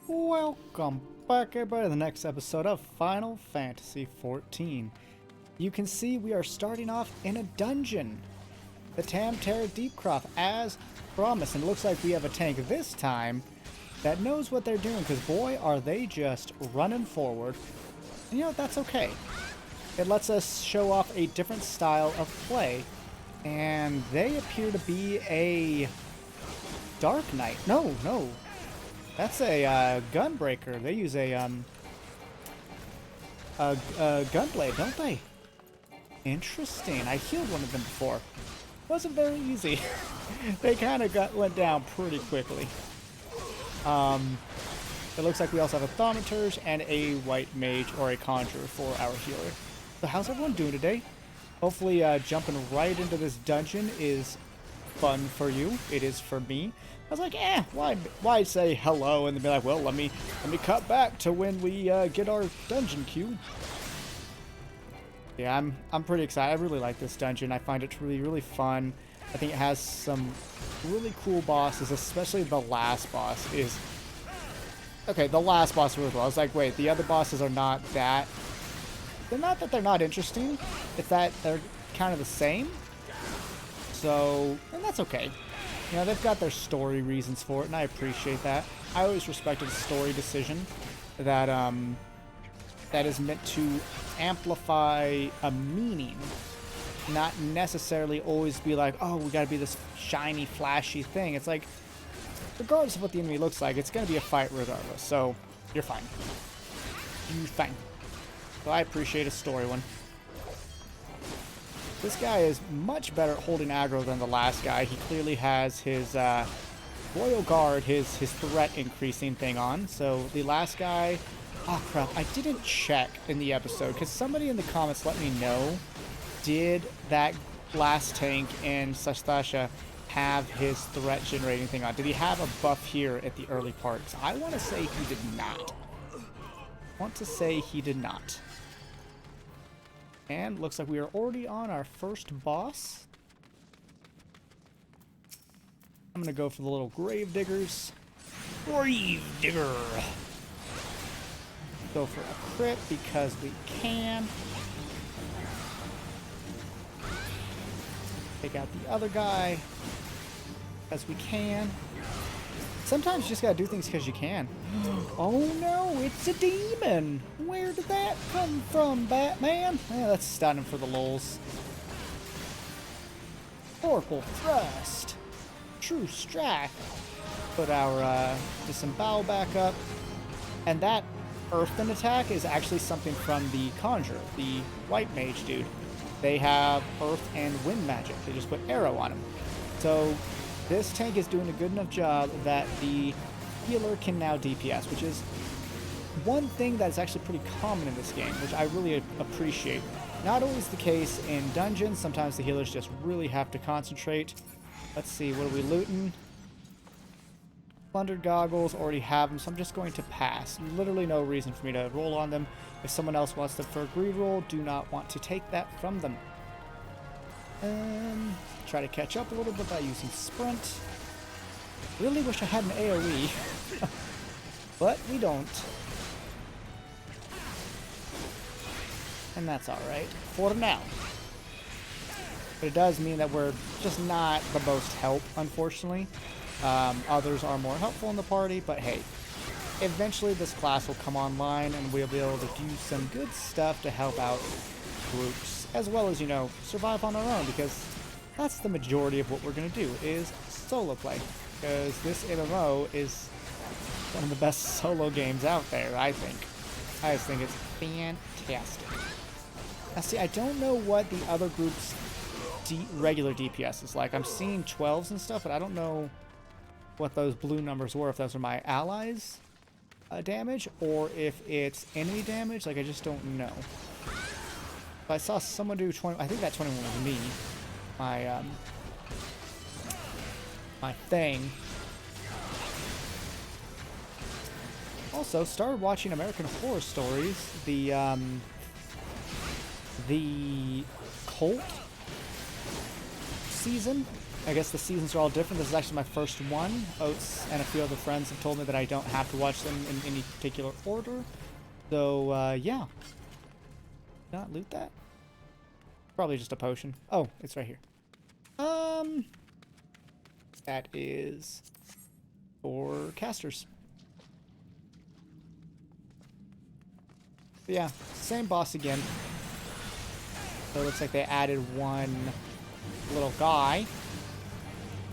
Welcome back, everybody, to the next episode of Final Fantasy XIV. You can see we are starting off in a dungeon, the Tam-Tara Deepcroft, as promised. And it looks like we have a tank this time that knows what they're doing, because boy, are they just running forward. And you know what, that's okay. It lets us show off a different style of play, and they appear to be a Dark Knight. No. That's a gunbreaker. They use a gunblade, don't they? Interesting. I healed one of them before. Wasn't very easy. They kind of went down pretty quickly. It looks like we also have a thaumaturge and a white mage or a conjurer for our healer. So how's everyone doing today? Hopefully jumping right into this dungeon is fun for you. It is for me. I was like, why say hello and then be like, well, let me cut back to when we get our dungeon queue. Yeah, I'm pretty excited. I really like this dungeon. I find it really fun. I think it has some really cool bosses, especially the last boss is... Okay, the last boss really cool. I was like, wait, the other bosses are not that... They're not that they're not interesting. It's that they're kind of the same. So, and that's okay. You know, they've got their story reasons for it, and I appreciate that. I always respected a story decision that that is meant to amplify a meaning, not necessarily always be like, oh, we gotta be this shiny, flashy thing. It's like, regardless of what the enemy looks like, it's gonna be a fight regardless. So, you're fine. You're fine. So I appreciate a story one. This guy is much better at holding aggro than the last guy. He clearly has his Royal Guard, his threat increasing thing on. So the last guy... Oh crap, I didn't check in the episode, because somebody in the comments let me know, did that last tank in Sastasha have his threat generating thing on? Did he have a buff here at the early parts? I want to say he did not. And looks like we are already on our first boss. I'm going to go for the little grave diggers. Grave digger. Go for a crit because we can. Take out the other guy because we can. Sometimes you just gotta do things because you can. Oh no, it's a demon! Where did that come from, Batman? Yeah, let's stun him for the lulz. Oracle Thrust. True Strike. Put our disembowel back up. And that earthen attack is actually something from the conjurer, the white mage dude. They have earth and wind magic. They just put arrow on him. So this tank is doing a good enough job that the healer can now DPS, which is one thing that's actually pretty common in this game, which I really appreciate. Not always the case in dungeons. Sometimes the healers just really have to concentrate. Let's see, what are we looting? Plundered goggles, already have them, so I'm just going to pass. Literally no reason for me to roll on them. If someone else wants them for a greed roll, do not want to take that from them. Try to catch up a little bit by using sprint. Really wish I had an AoE, but we don't. And that's alright for now. But it does mean that we're just not the most help, unfortunately. Others are more helpful in the party, but hey, eventually this class will come online and we'll be able to do some good stuff to help out groups, as well as, you know, survive on our own, because that's the majority of what we're going to do, is solo play. Because this MMO is one of the best solo games out there, I think. I just think it's fantastic. Now see, I don't know what the other group's regular DPS is like. I'm seeing 12s and stuff, but I don't know what those blue numbers were, if those are my allies' damage, or if it's enemy damage. Like, I just don't know. But I saw someone do 20... I think that 21 was me. My thing. Also, started watching American Horror Stories. The cult season I guess the seasons are all different. This is actually my first one. Oats and a few other friends have told me that I don't have to watch them in any particular order. So, yeah. Not loot that? Probably just a potion. Oh, it's right here. That is for casters. But yeah, same boss again. So it looks like they added one little guy.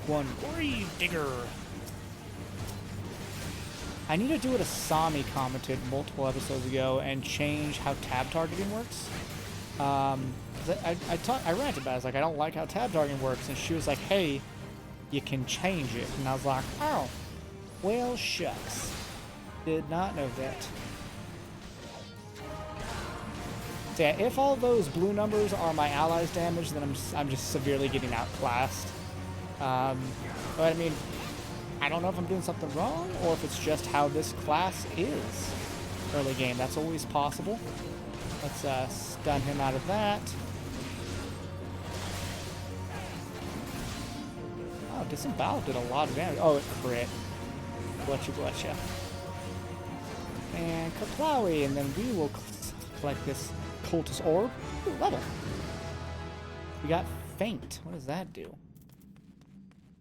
One grave digger. I need to do what Asami commented multiple episodes ago and change how tab targeting works. I ranted about it. I was like, I don't like how tab targeting works. And she was like, hey, you can change it. And I was like, oh, well, shucks. Did not know that. So yeah, if all those blue numbers are my allies' damage, then I'm just severely getting outclassed. But I mean, I don't know if I'm doing something wrong or if it's just how this class is early game. That's always possible. Let's stun him out of that. Oh, Disembowel did a lot of damage. Oh, it crit. Bless you. And Kaplawi, and then we will collect this Cultist Orb. Ooh, level. We got Faint. What does that do?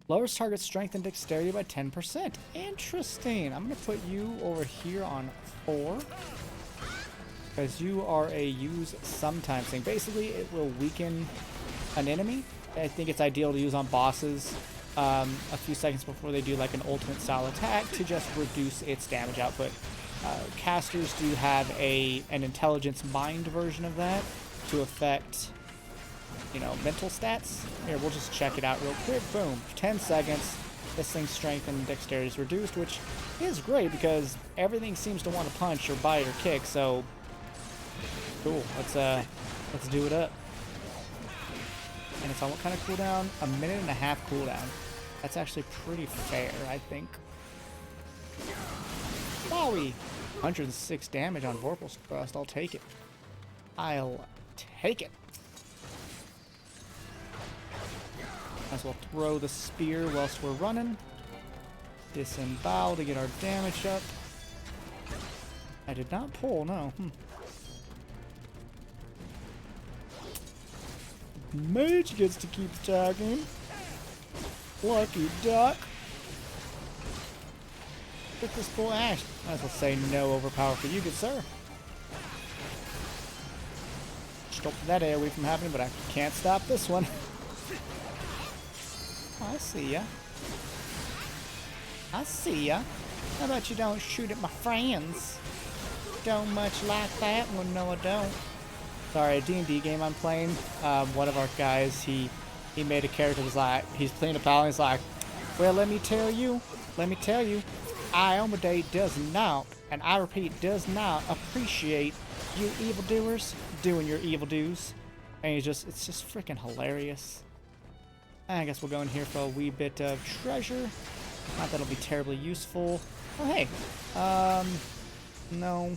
Lowers target strength and dexterity by 10%. Interesting. I'm going to put you over here on 4. Because you are a use sometimes thing. Basically, it will weaken an enemy. I think it's ideal to use on bosses a few seconds before they do like an ultimate style attack to just reduce its damage output. Casters do have an intelligence mind version of that to affect, you know, mental stats. Here, we'll just check it out real quick. Boom. 10 seconds. This thing's strength and dexterity is reduced, which is great because everything seems to want to punch or bite or kick, so cool. Let's do it up. And it's on what kind of cooldown? 1.5 minute cooldown. That's actually pretty fair, I think. Wowie! 106 damage on Vorpal's Thrust. I'll take it. I'll take it. Might as well throw the spear whilst we're running. Disembowel to get our damage up. I did not pull, no. Mage gets to keep attacking. Lucky duck. Look this full ash. Might as well say no overpower for you, good sir. Stop that AoE from happening, but I can't stop this one. I see ya. I see ya. How about you don't shoot at my friends? Don't much like that one, no I don't. Sorry, a D&D game I'm playing. One of our guys, he made a character was like, he's playing a paladin, he's like, well, let me tell you, Iomade does not, and I repeat, does not appreciate you evildoers doing your evil do's. And it's just freaking hilarious. I guess we'll go in here for a wee bit of treasure. Not that it'll be terribly useful. Oh, hey. No.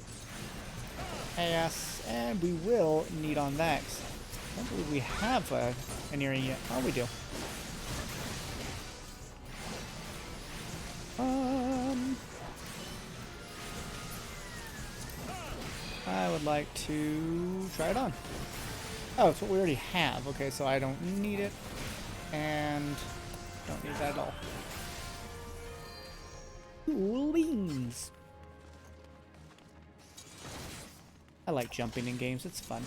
Ass. And we will need on that. I don't believe we have an earring yet. Oh, we do. I would like to try it on. Oh, it's what we already have. Okay, so I don't need it. And don't need that at all. Cool beans. I like jumping in games. It's fun.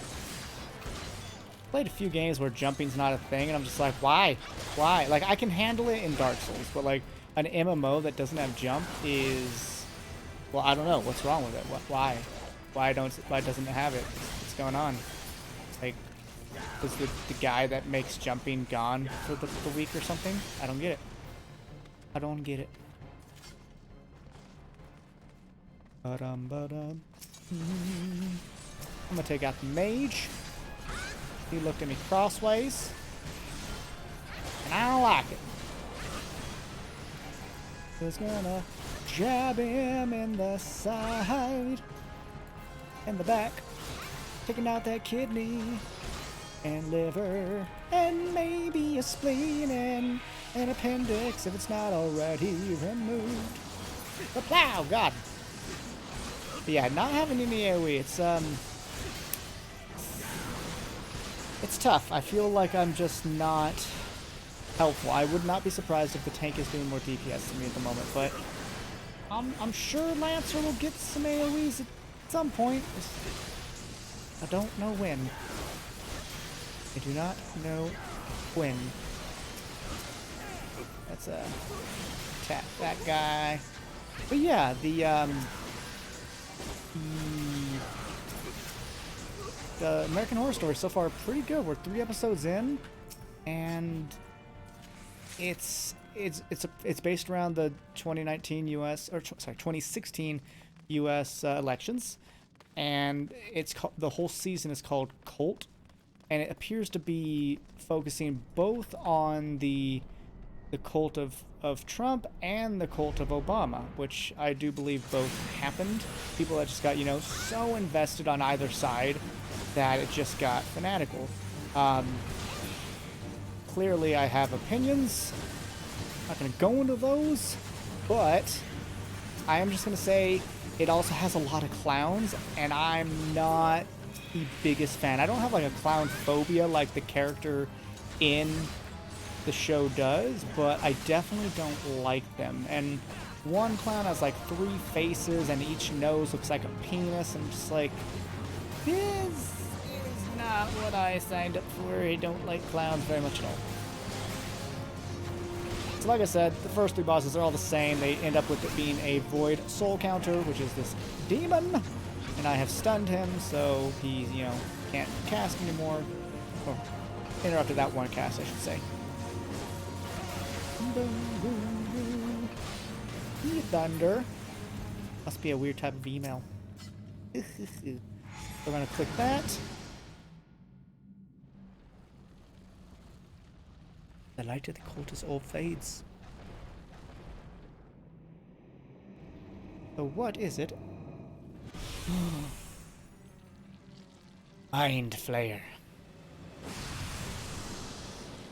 Played a few games where jumping's not a thing, and I'm just like, why? Why? Like, I can handle it in Dark Souls, but like an MMO that doesn't have jump is, well, I don't know. What's wrong with it? Why? Why doesn't it have it? What's going on? Like, is the guy that makes jumping gone for the week or something? I don't get it. I don't get it. I'm gonna take out the mage. He looked at me crossways, and I don't like it. Just gonna jab him in the side, in the back, taking out that kidney and liver and maybe a spleen, and An appendix if it's not already removed. The plow, God. But yeah, not having any AoE, it's tough. I feel like I'm just not helpful. I would not be surprised if the tank is doing more DPS to me at the moment, but I'm sure Lancer will get some AoEs at some point. I don't know when. I do not know when. Let's tap that guy. But yeah, the American Horror Story so far pretty good. We're 3 episodes in, and it's based around the 2019 U.S. or sorry 2016 U.S. Elections, and the whole season is called Cult, and it appears to be focusing both on the cult of Trump and the cult of Obama, which I do believe both happened. People that just got, so invested on either side that it just got fanatical. Clearly I have opinions. I'm not going to go into those, but I am just going to say it also has a lot of clowns, and I'm not the biggest fan. I don't have like a clown phobia like the character in the show does, but I definitely don't like them. And one clown has like 3 faces, and each nose looks like a penis. I'm just like, this is not what I signed up for. I don't like clowns very much at all. So like I said, the first 3 bosses are all the same. They end up with it being a void soul counter, which is this demon, and I have stunned him, so he, can't cast anymore. Or interrupted that one cast, I should say. Thunder. Must be a weird type of email. We're gonna click that. The light of the cultist all fades. So what is it? Mind Flayer.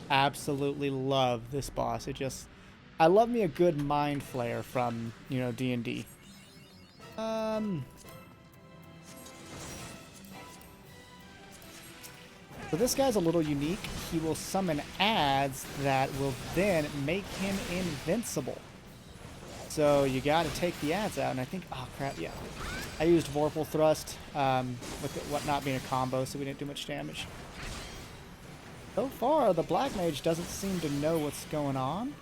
Absolutely love this boss. I love me a good Mind Flayer from, D&D. So this guy's a little unique. He will summon ads that will then make him invincible. So you gotta take the ads out, and I think, oh crap, yeah. I used Vorpal Thrust, with what not being a combo, so we didn't do much damage. So far, the Black Mage doesn't seem to know what's going on.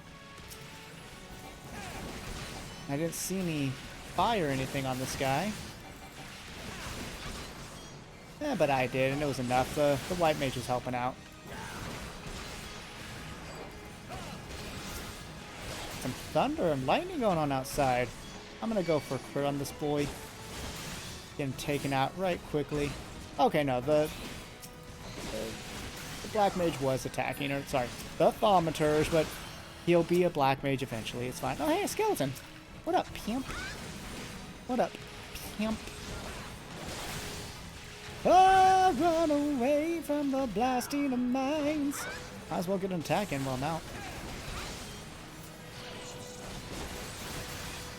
I didn't see any fire or anything on this guy. But I did, and it was enough. The White Mage was helping out. Some thunder and lightning going on outside. I'm gonna go for a crit on this boy. Get him taken out right quickly. Okay, no, the Black Mage was attacking, or sorry, the Thaumaturge, but he'll be a Black Mage eventually. It's fine. Oh, hey, a skeleton. What up, pimp? What up, pimp? Oh, run away from the blasting of mines. Might as well get an attack in while I'm out.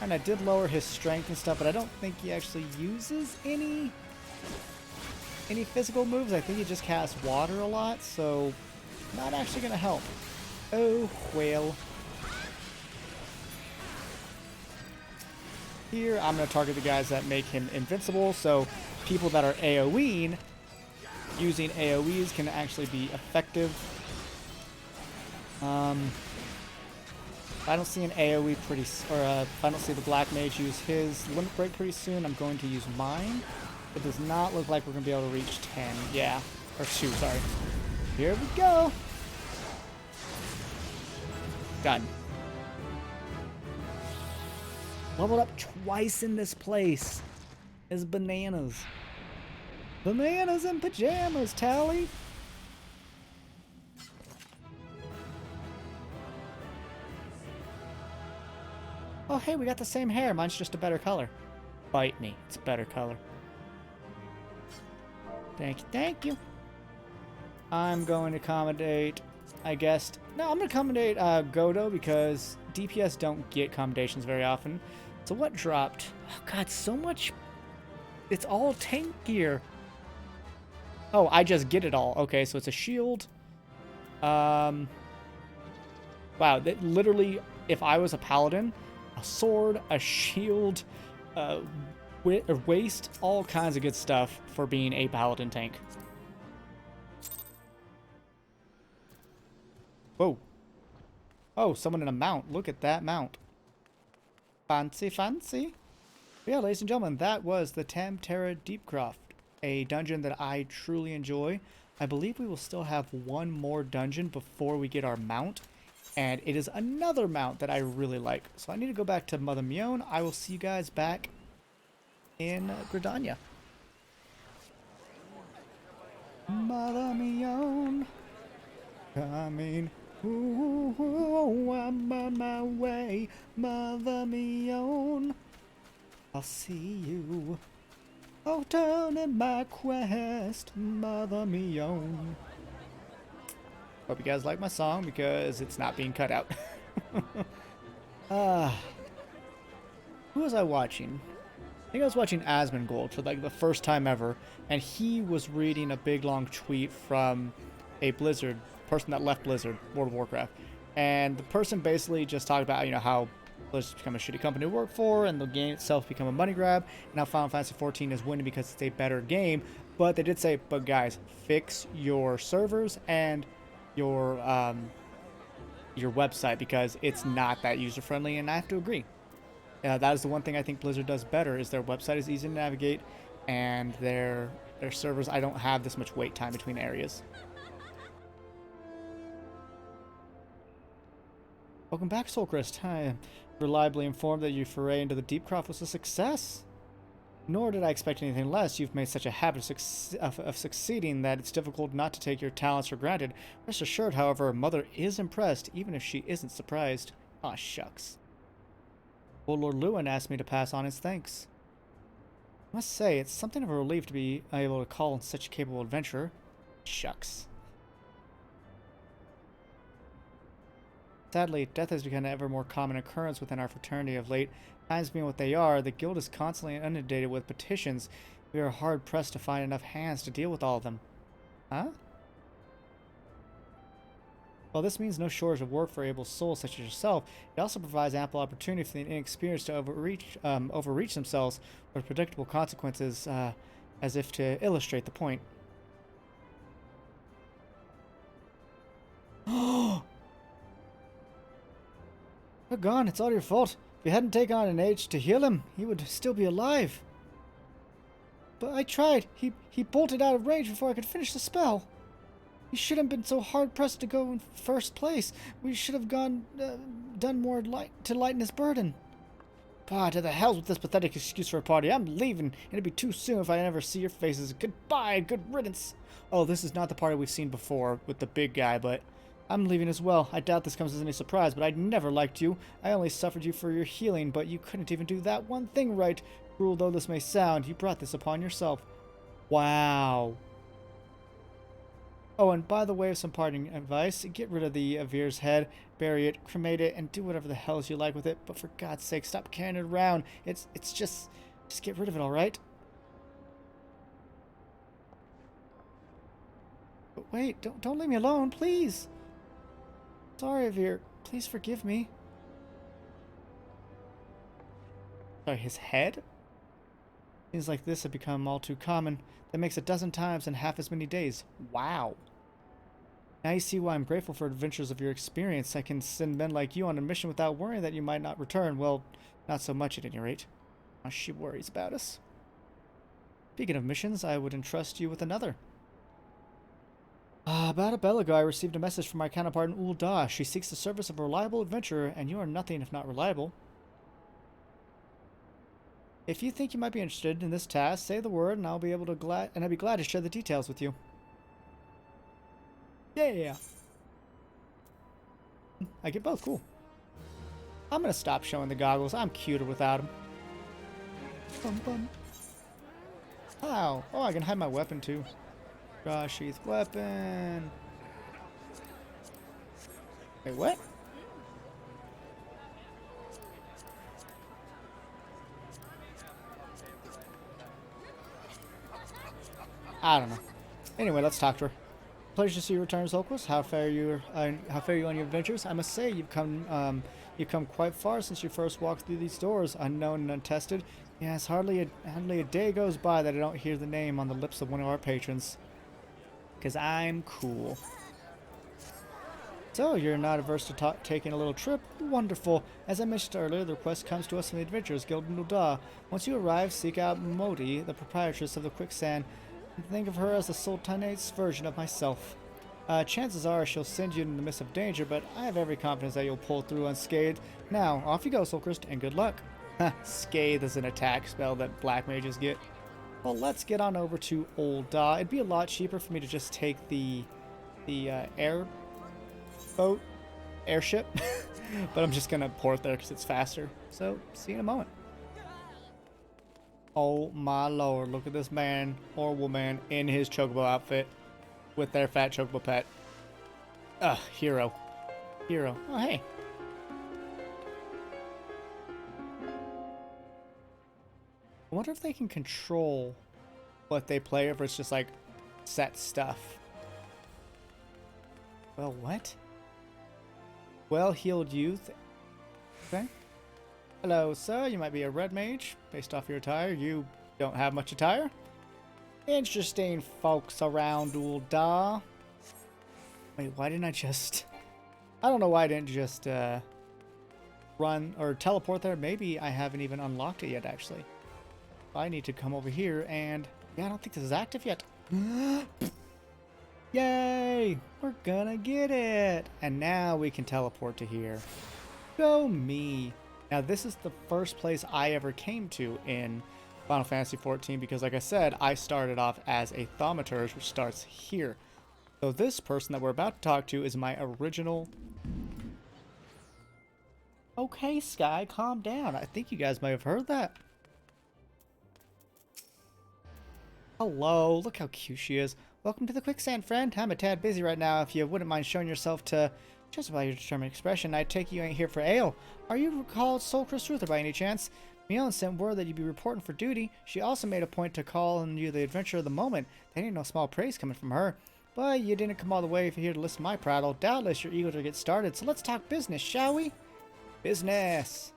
And I did lower his strength and stuff, but I don't think he actually uses any physical moves. I think he just casts water a lot, so not actually going to help. Oh, well. Here, I'm going to target the guys that make him invincible, so people that are AoEing, using AoEs can actually be effective. If I don't see an AoE if I don't see the Black Mage use his Limit Break pretty soon, I'm going to use mine. It does not look like we're going to be able to reach 10. Yeah. Or 2, sorry. Here we go. Done. Leveled up twice in this place. It's bananas. Bananas and pajamas, Tally. Oh, hey, we got the same hair. Mine's just a better color. Bite me. It's a better color. Thank you, thank you. I'm going to accommodate I guessed. No, I'm going to commendate Godo because DPS don't get commendations very often. So what dropped? Oh, God, so much. It's all tank gear. Oh, I just get it all. Okay, so it's a shield. Wow, that literally, if I was a paladin, a sword, a shield, a waist, all kinds of good stuff for being a paladin tank. Whoa. Oh, someone in a mount. Look at that mount. Fancy, fancy. Yeah, ladies and gentlemen, that was the Tam-Tera Deepcroft, a dungeon that I truly enjoy. I believe we will still have one more dungeon before we get our mount, and it is another mount that I really like. So I need to go back to Mother Mion. I will see you guys back in Gridania. Mother Mion, coming. Ooh, I'm on my way, Mother Mion. I'll see you. Oh, turning my quest, Mother Mion. Hope you guys like my song because it's not being cut out. Who was I watching? I think I was watching Asmongold for like the first time ever, and he was reading a big long tweet from a Blizzard person that left Blizzard, World of Warcraft, and the person basically just talked about, you know, how Blizzard's become a shitty company to work for, and the game itself become a money grab, and now Final Fantasy XIV is winning because it's a better game. But they did say, but guys, fix your servers and your website because it's not that user friendly, and I have to agree. That is the one thing I think Blizzard does better is their website is easy to navigate, and their servers, I don't have this much wait time between areas. Welcome back, Soulkrist. I am reliably informed that your foray into the Deepcroft was a success. Nor did I expect anything less. You've made such a habit of succeeding that it's difficult not to take your talents for granted. Rest assured, however, Mother is impressed, even if she isn't surprised. Aw, shucks. Well, Lord Lewin asked me to pass on his thanks. I must say, it's something of a relief to be able to call on such a capable adventurer. Shucks. Sadly, death has become an ever more common occurrence within our fraternity of late. Times being what they are, the guild is constantly inundated with petitions. We are hard-pressed to find enough hands to deal with all of them. Huh? While this means no shortage of work for able souls such as yourself, it also provides ample opportunity for the inexperienced to overreach themselves with predictable consequences, as if to illustrate the point. Oh! You're gone. It's all your fault. If you hadn't taken on an age to heal him, he would still be alive. But I tried. He bolted out of range before I could finish the spell. He shouldn't have been so hard-pressed to go in first place. We should have done more to lighten his burden. Ah, to the hells with this pathetic excuse for a party. I'm leaving. It'll be too soon if I never see your faces. Goodbye, good riddance. Oh, this is not the party we've seen before with the big guy, but I'm leaving as well. I doubt this comes as any surprise, but I never liked you. I only suffered you for your healing, but you couldn't even do that one thing right. Cruel though this may sound, you brought this upon yourself. Wow. Oh, and by the way of some parting advice, get rid of the Avir's head, bury it, cremate it, and do whatever the hells you like with it. But for God's sake, stop carrying it around. It's just get rid of it, all right? But wait, don't leave me alone, please. Sorry, Avir. Please forgive me. Sorry, his head? Things like this have become all too common. That makes 12 times in half as many days. Wow. Now you see why I'm grateful for adventures of your experience. I can send men like you on a mission without worrying that you might not return. Well, not so much at any rate. Now she worries about us. Speaking of missions, I would entrust you with another. About a bell ago, I received a message from my counterpart in Ul'dah. She seeks the service of a reliable adventurer, and you are nothing if not reliable. If you think you might be interested in this task, say the word, and I'd be glad to share the details with you. Yeah. I get both. Cool. I'm gonna stop showing the goggles. I'm cuter without them. Bum bum. Ow. Oh, I can hide my weapon too. Draw sheath weapon. Wait, what? I don't know. Anyway, let's talk to her. Pleasure to see you return, Soulkrist. How fare you on your adventures? I must say, you've come quite far since you first walked through these doors, unknown and untested. Yes, hardly a day goes by that I don't hear the name on the lips of one of our patrons. 'Cause I'm cool. So, you're not averse to taking a little trip? Wonderful. As I mentioned earlier, the request comes to us from the Adventurers Guild in Ul'dah. Once you arrive, seek out Modi, the proprietress of the Quicksand, and think of her as the Sultanate's version of myself. Chances are she'll send you in the midst of danger, but I have every confidence that you'll pull through unscathed. Now, off you go, Soulkrist, and good luck. Scathe is an attack spell that black mages get. Well, let's get on over to Ul'dah. It'd be a lot cheaper for me to just take the airship, but I'm just gonna port there because it's faster. So, see you in a moment. Oh my lord, look at this man or woman in his chocobo outfit with their fat chocobo pet. Hero. Hero. Oh, hey. I wonder if they can control what they play, or if it's just like set stuff. Well, what? Well-heeled youth. Okay. Hello, sir. You might be a red mage. Based off your attire, you don't have much attire. Interesting folks around Ul'dah. Wait, why didn't I just... I don't know why I didn't just run or teleport there. Maybe I haven't even unlocked it yet, actually. I need to come over here and... Yeah, I don't think this is active yet. Yay! We're gonna get it! And now we can teleport to here. Go me! Now this is the first place I ever came to in Final Fantasy XIV because, like I said, I started off as a Thaumaturge, which starts here. So this person that we're about to talk to is my original... Okay, Sky, calm down. I think you guys might have heard that. Hello, look how cute she is. Welcome to the Quicksand, friend. I'm a tad busy right now. If you wouldn't mind showing yourself to... Just by your determined expression, I take you ain't here for ale. Are you called Soulkrist Truther by any chance? Mion sent word that you'd be reporting for duty. She also made a point to call on you the adventurer of the moment. That ain't no small praise coming from her. But you didn't come all the way here to listen to my prattle. Doubtless you're eager to get started, so let's talk business, shall we? Business.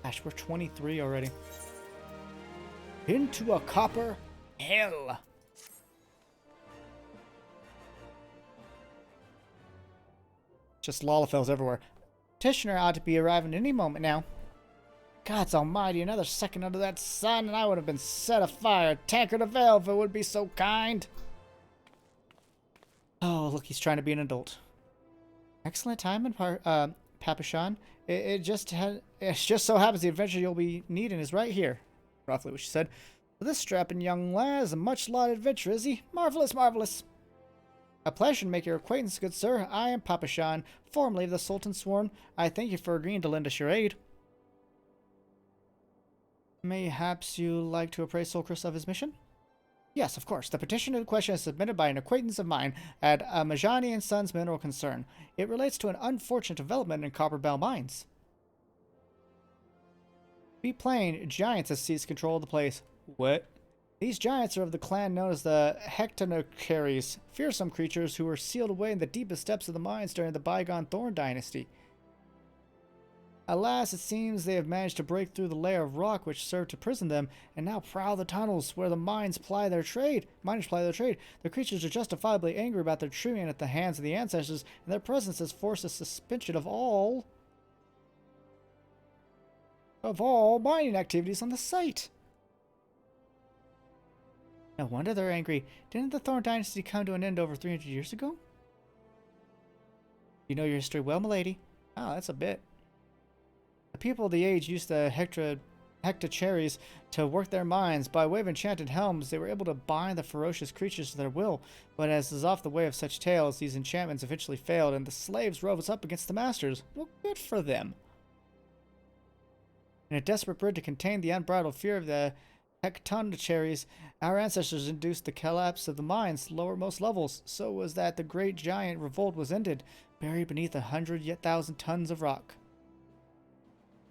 Gosh, we're 23 already. Into a copper hell. Just Lalafels everywhere. Petitioner ought to be arriving any moment now. God's almighty, another second under that sun and I would have been set afire. Tankard of ale if it would be so kind. Oh, look, he's trying to be an adult. Excellent time in Papashan. It just so happens the adventure you'll be needing is right here. Roughly what she said. This strapping young lad is a much-lauded adventurer, is he? Marvelous, marvelous. A pleasure to make your acquaintance, good sir. I am Papashan, formerly of the Sultan Sworn. I thank you for agreeing to lend us your aid. Mayhaps you like to appraise Soulkrist of his mission? Yes, of course. The petition in question is submitted by an acquaintance of mine at Majani & Sons Mineral Concern. It relates to an unfortunate development in Copper Bell Mines. Be plain, giants have seized control of the place. What? These giants are of the clan known as the Hectanocaries, fearsome creatures who were sealed away in the deepest depths of the mines during the bygone Thorn Dynasty. Alas, it seems they have managed to break through the layer of rock which served to prison them, and now prowl the tunnels where the miners ply their trade. The creatures are justifiably angry about their treatment at the hands of the ancestors, and their presence has forced a suspension of all mining activities on the site. No wonder they're angry. Didn't the Thorn Dynasty come to an end over 300 years ago? You know your history well, milady. Oh, that's a bit. The people of the age used the Hectanocaries to work their mines. By way of enchanted helms, they were able to bind the ferocious creatures to their will. But as is off the way of such tales, these enchantments eventually failed, and the slaves rose up against the masters. Well, good for them. In a desperate bid to contain the unbridled fear of the Tectonic. Our ancestors induced the collapse of the mine's lowermost levels. So was that the great giant revolt was ended, buried beneath 100,000 tons of rock.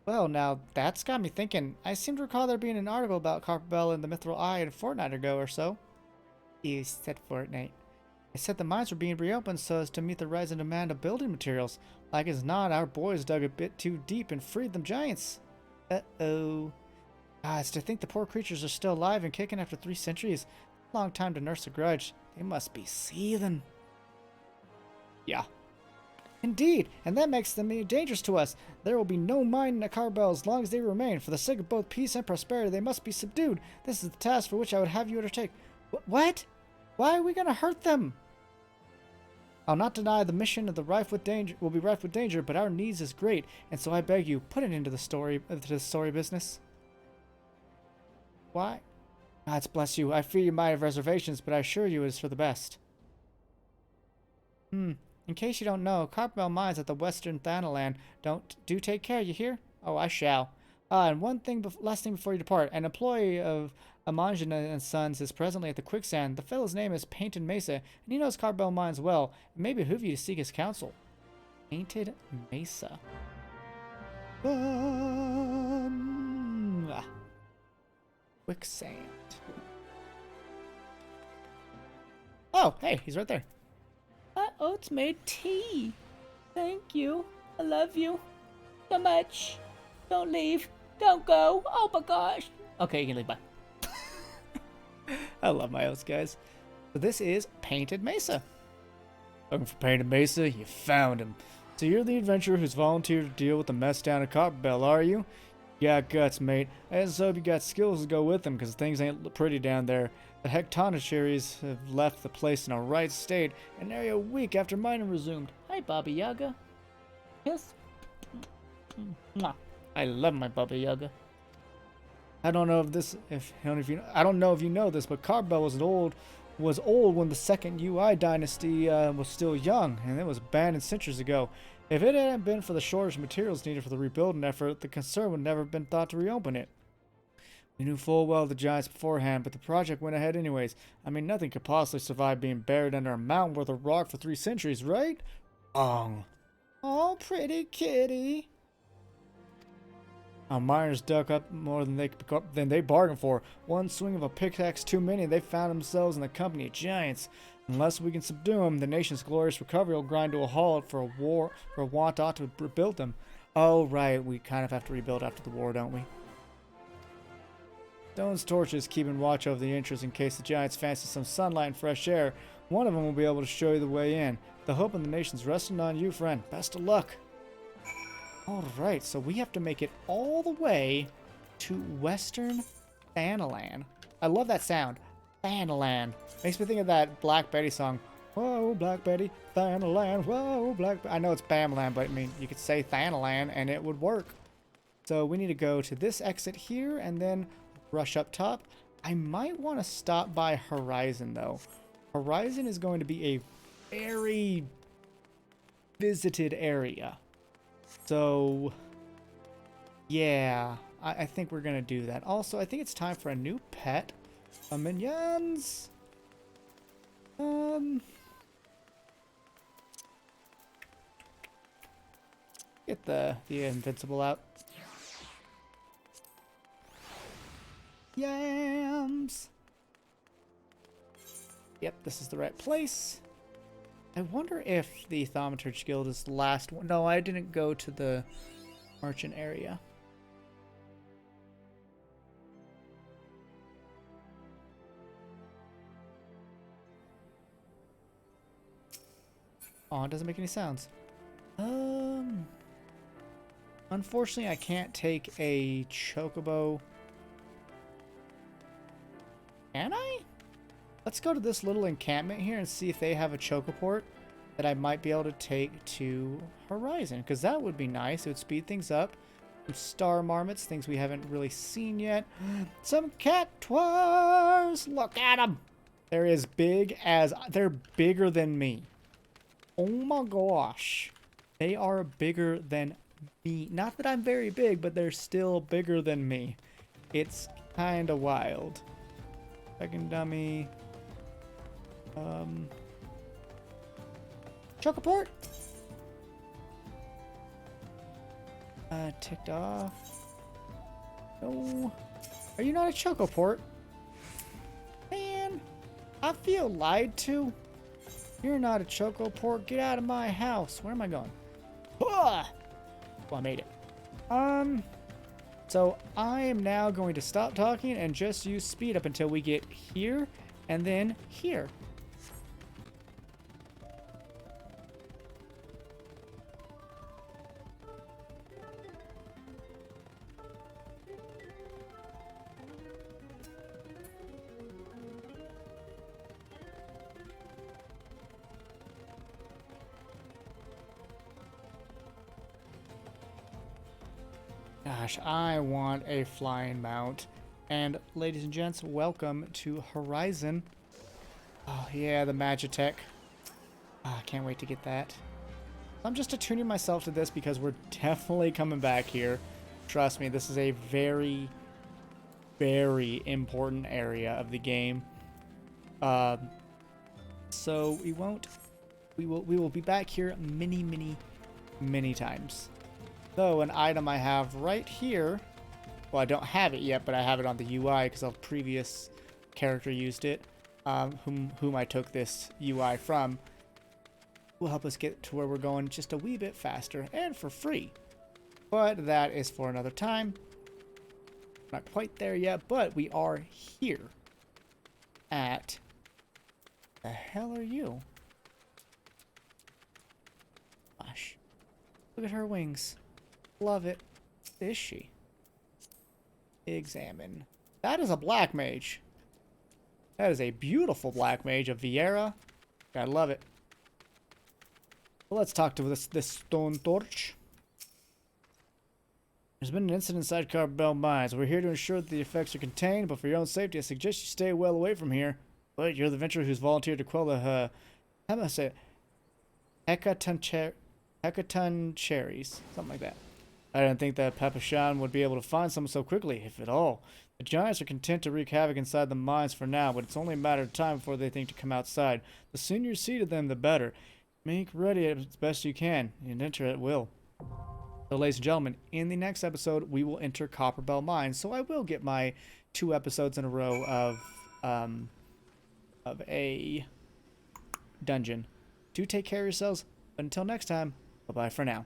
Well, now that's got me thinking. I seem to recall there being an article about Copperbell in the Mithril Eye a fortnight ago or so. You said fortnight. I said the mines were being reopened so as to meet the rising demand of building materials. Like as not, our boys dug a bit too deep and freed them giants. Uh-oh. Ah, it's to think the poor creatures are still alive and kicking after 3 centuries. Long time to nurse a grudge. They must be seething. Yeah. Indeed, and that makes them dangerous to us. There will be no mine in Copperbell as long as they remain. For the sake of both peace and prosperity, they must be subdued. This is the task for which I would have you undertake. What? Why are we going to hurt them? I'll not deny the mission of the rife with danger will be rife with danger, but our needs is great, and so I beg you, put it into the story business. Why? God bless you. I fear you might have reservations, but I assure you it is for the best. In case you don't know, Copperbell mines at the Western Thanalan do take care, you hear? Oh, I shall. And last thing before you depart. An employee of Amanjin and Sons is presently at the quicksand. The fellow's name is Painted Mesa, and he knows Copperbell mines well. It may behoove you to seek his counsel. Painted Mesa. Quicksand. Oh, hey, he's right there. My oats made tea. Thank you. I love you so much. Don't leave. Don't go. Oh my gosh. Okay, you can leave. Bye. I love my oats, guys. So this is Painted Mesa. Looking for Painted Mesa? You found him. So you're the adventurer who's volunteered to deal with the mess down at Copperbell, are you? You got guts, mate. I just hope you got skills to go with them, because things ain't pretty down there. The Tectonic have left the place in a right state, an area a week after mining resumed. Hi, Baba Yaga. Yes. I love my Baba Yaga. I don't know if you know this, but Copperbell was old when the second UI dynasty was still young, and it was abandoned centuries ago. If it hadn't been for the shortage of materials needed for the rebuilding effort, the concern would never have been thought to reopen it. We knew full well the giants beforehand, but the project went ahead anyways. I mean, nothing could possibly survive being buried under a mountain worth of rock for 3 centuries, right? Wrong. Oh, pretty kitty. Our miners dug up more than they bargained for. One swing of a pickaxe too many, and they found themselves in the company of giants. Unless we can subdue them, the nation's glorious recovery will grind to a halt for want ought to rebuild them. Oh, right, we kind of have to rebuild after the war, don't we? Stone's torches keeping watch over the entrance in case the giants fancy some sunlight and fresh air. One of them will be able to show you the way in. The hope of the nation's resting on you, friend. Best of luck. Alright, so we have to make it all the way to Western Thanalan. I love that sound. Thanalan. Makes me think of that Black Betty song. Whoa, Black Betty, Thanalan, whoa, Black Betty. I know it's Bamland, but I mean, you could say Thanalan and it would work. So we need to go to this exit here and then rush up top. I might want to stop by Horizon, though. Horizon is going to be a very visited area. So, yeah, I think we're going to do that. Also, I think it's time for a new pet. Minions! Get the invincible out. Yams! Yep, this is the right place. I wonder if the Thaumaturge Guild is the last one. No, I didn't go to the merchant area. Oh, it doesn't make any sounds. Unfortunately, I can't take a chocobo. Can I? Let's go to this little encampment here and see if they have a chocoport that I might be able to take to Horizon, because that would be nice. It would speed things up. Some star marmots, things we haven't really seen yet. Some cactuars! Look at them! They're as big as... They're bigger than me. Oh my gosh. They are bigger than me. Not that I'm very big, but they're still bigger than me. It's kinda wild. Second dummy. Chocoport. Ticked off. No. Are you not a Chocoport? Man, I feel lied to. You're not a Chocoport. Get out of my house. Where am I going? Oh, I made it. So I am now going to stop talking and just use speed up until we get here and then here. Gosh, I want a flying mount. And ladies and gents, welcome to Horizon. Oh yeah, the Magitech. I can't wait to get that. I'm just attuning myself to this because we're definitely coming back here. Trust me, this is a very, very important area of the game. So we will be back here many times. So an item I have right here, well, I don't have it yet, but I have it on the UI because a previous character used it, whom I took this UI from, will help us get to where we're going just a wee bit faster and for free. But that is for another time. Not quite there yet, but we are here at... The hell are you? Gosh. Look at her wings. Love it. Is she? Examine. That is a black mage. That is a beautiful black mage of Viera. I love it. Well, let's talk to this stone torch. There's been an incident inside Copper Mines. We're here to ensure that the effects are contained, but for your own safety, I suggest you stay well away from here. But you're the venturer who's volunteered to quell the how do I say it? Hecaton cherries, something like that. I didn't think that Papashan would be able to find someone so quickly, if at all. The giants are content to wreak havoc inside the mines for now, but it's only a matter of time before they think to come outside. The sooner you see to them, the better. Make ready as best you can, and enter at will. So, ladies and gentlemen, in the next episode, we will enter Copperbell Mines. So I will get my 2 episodes in a row of a dungeon. Do take care of yourselves, but until next time, bye-bye for now.